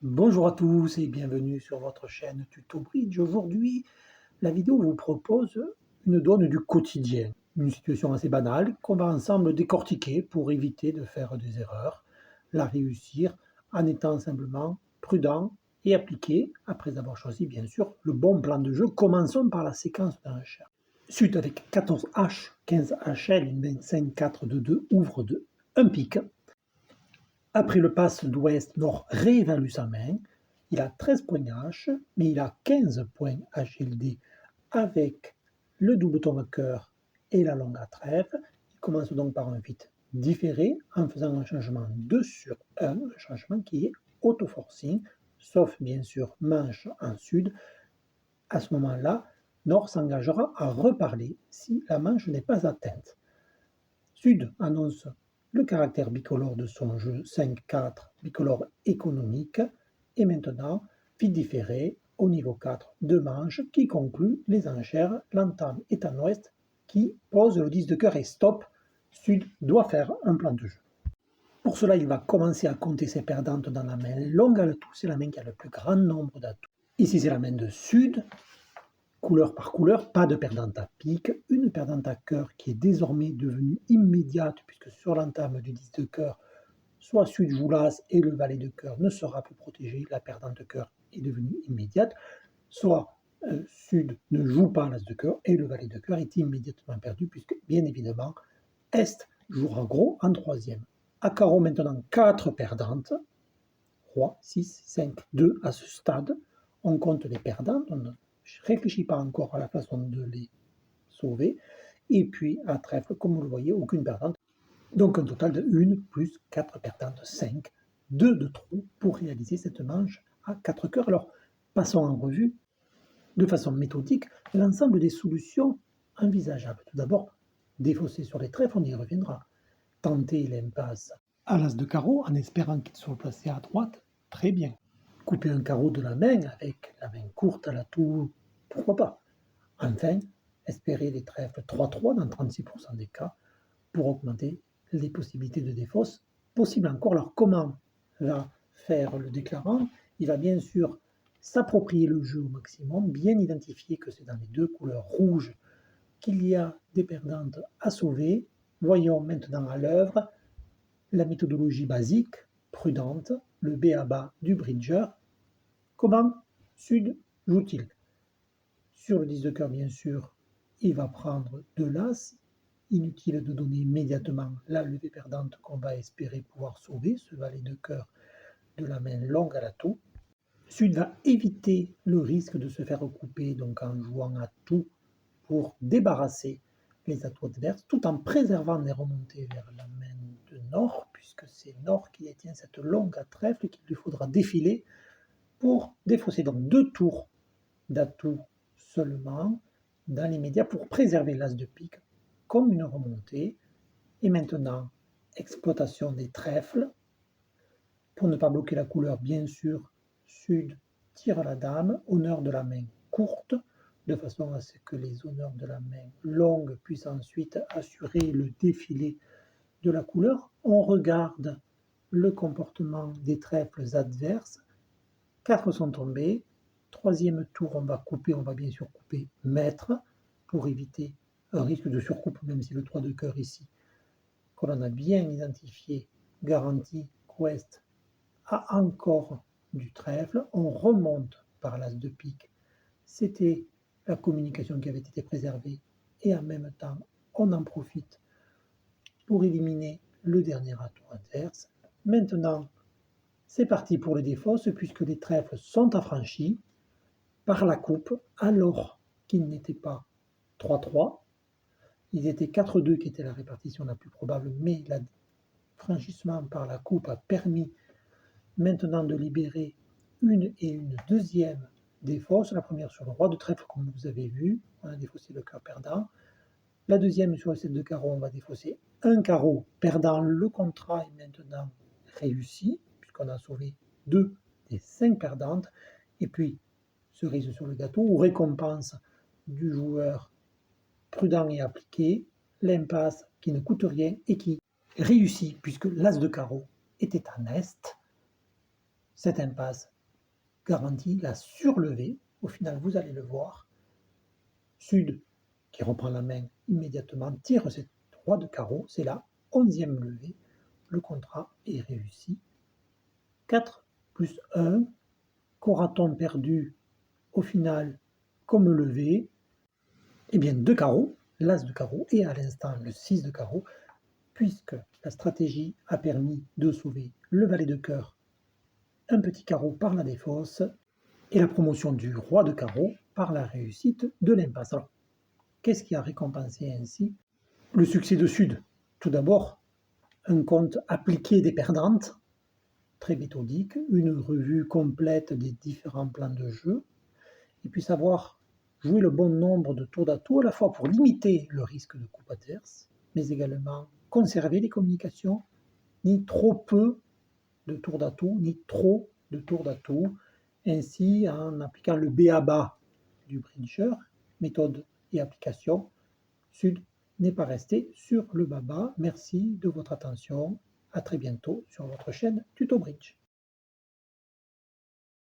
Bonjour à tous et bienvenue sur votre chaîne Tuto Bridge. Aujourd'hui, la vidéo vous propose une donne du quotidien, une situation assez banale qu'on va ensemble décortiquer pour éviter de faire des erreurs, la réussir en étant simplement prudent et appliqué après avoir choisi bien sûr le bon plan de jeu. Commençons par la séquence d'enchères. Sud avec 14 H, 15 HL, une 25-4 de 2 ouvre de 1 pique. Après le passe d'ouest, Nord réévalue sa main. Il a 13 points H, mais il a 15 points HLD avec le double tour à cœur et la longue à trèfle. Il commence donc par un 8 différé en faisant un changement 2 sur 1, un changement qui est auto-forcing, sauf bien sûr manche en sud. À ce moment-là, Nord s'engagera à reparler si la manche n'est pas atteinte. Sud annonce le caractère bicolore de son jeu 5-4, bicolore économique, et maintenant, fit différé au niveau 4 de manche qui conclut les enchères. L'entame est en ouest qui pose le 10 de cœur et stop. Sud doit faire un plan de jeu. Pour cela, il va commencer à compter ses perdantes dans la main longue à l'atout. C'est la main qui a le plus grand nombre d'atouts. Ici, c'est la main de Sud. Couleur par couleur, pas de perdante à pique, une perdante à cœur qui est désormais devenue immédiate puisque sur l'entame du 10 de cœur, soit Sud joue l'As et le valet de cœur ne sera plus protégé, la perdante de cœur est devenue immédiate, soit Sud ne joue pas l'As de cœur et le valet de cœur est immédiatement perdu puisque bien évidemment Est jouera gros en troisième. À carreau maintenant 4 perdantes, Roi, 6, 5, 2 à ce stade, on compte les perdantes, on ne réfléchit pas encore à la façon de les sauver. Et puis à trèfle, comme vous le voyez, aucune perdante. Donc un total de 1 plus 4 perdantes, 5, 2 de trous pour réaliser cette manche à 4 cœurs. Alors passons en revue de façon méthodique l'ensemble des solutions envisageables. Tout d'abord, défausser sur les trèfles, on y reviendra. Tenter l'impasse à l'as de carreau en espérant qu'il soit placé à droite, très bien. Couper un carreau de la main avec la main courte à l'atout, pourquoi pas. Enfin, espérer les trèfles 3-3 dans 36% des cas pour augmenter les possibilités de défausse possibles encore. Alors comment va faire le déclarant? Il va bien sûr s'approprier le jeu au maximum, bien identifier que c'est dans les deux couleurs rouges qu'il y a des perdantes à sauver. Voyons maintenant à l'œuvre la méthodologie basique, prudente, le b.a.-ba du bridger. Comment Sud joue-t-il? Sur le 10 de cœur, bien sûr, il va prendre de l'as. Inutile de donner immédiatement la levée perdante qu'on va espérer pouvoir sauver, ce valet de cœur de la main longue à l'atout. Sud va éviter le risque de se faire couper, donc en jouant à tout pour débarrasser les atouts adverses, tout en préservant les remontées vers la main de Nord, puisque c'est Nord qui détient cette longue à trèfle qu'il lui faudra défiler pour défausser donc 2 tours d'atouts seulement dans l'immédiat pour préserver l'as de pique comme une remontée. Et maintenant, exploitation des trèfles. Pour ne pas bloquer la couleur, bien sûr, Sud tire la dame, honneur de la main courte, de façon à ce que les honneurs de la main longue puissent ensuite assurer le défilé de la couleur. On regarde le comportement des trèfles adverses. 4 sont tombés. Troisième tour, on va bien sûr couper maître pour éviter un risque de surcoupe, même si le 3 de cœur ici, que l'on a bien identifié, garantit qu'Ouest a encore du trèfle. On remonte par l'as de pique. C'était la communication qui avait été préservée et en même temps, on en profite pour éliminer le dernier atout adverse. Maintenant, c'est parti pour le défausse puisque les trèfles sont affranchis par la coupe alors qu'ils n'étaient pas 3-3. Ils étaient 4-2 qui était la répartition la plus probable, mais le franchissement par la coupe a permis maintenant de libérer une et une deuxième défausse. La première sur le roi de trèfle comme vous avez vu, on a défaussé le cœur perdant. La deuxième sur le 7 de carreau, on va défausser un carreau perdant. Le contrat est maintenant réussi puisqu'on a sauvé 2 des 5 perdantes. Et puis, cerise sur le gâteau ou récompense du joueur prudent et appliqué, l'impasse qui ne coûte rien et qui réussit puisque l'as de carreau était en est. Cette impasse garantit la surlevée. Au final, vous allez le voir. Sud, qui reprend la main immédiatement, tire cette roi de carreau. C'est la 11e levée. Le contrat est réussi. 4 plus 1. Qu'aura-t-on perdu au final comme levée? Eh bien, 2 carreaux, l'as de carreau et à l'instant le 6 de carreau, puisque la stratégie a permis de sauver le valet de cœur, un petit carreau par la défausse et la promotion du roi de carreau par la réussite de l'impasse. Alors, qu'est-ce qui a récompensé ainsi le succès de Sud? Tout d'abord, un compte appliqué des perdantes, très méthodique, une revue complète des différents plans de jeu, et puis savoir jouer le bon nombre de tours d'atout, à la fois pour limiter le risque de coupe adverse, mais également conserver les communications, ni trop peu de tours d'atout, ni trop de tours d'atout. Ainsi, en appliquant le b.a.-ba du bridger, méthode et application, Sud n'est pas resté sur le baba. Merci de votre attention. À très bientôt sur votre chaîne Tuto Bridge.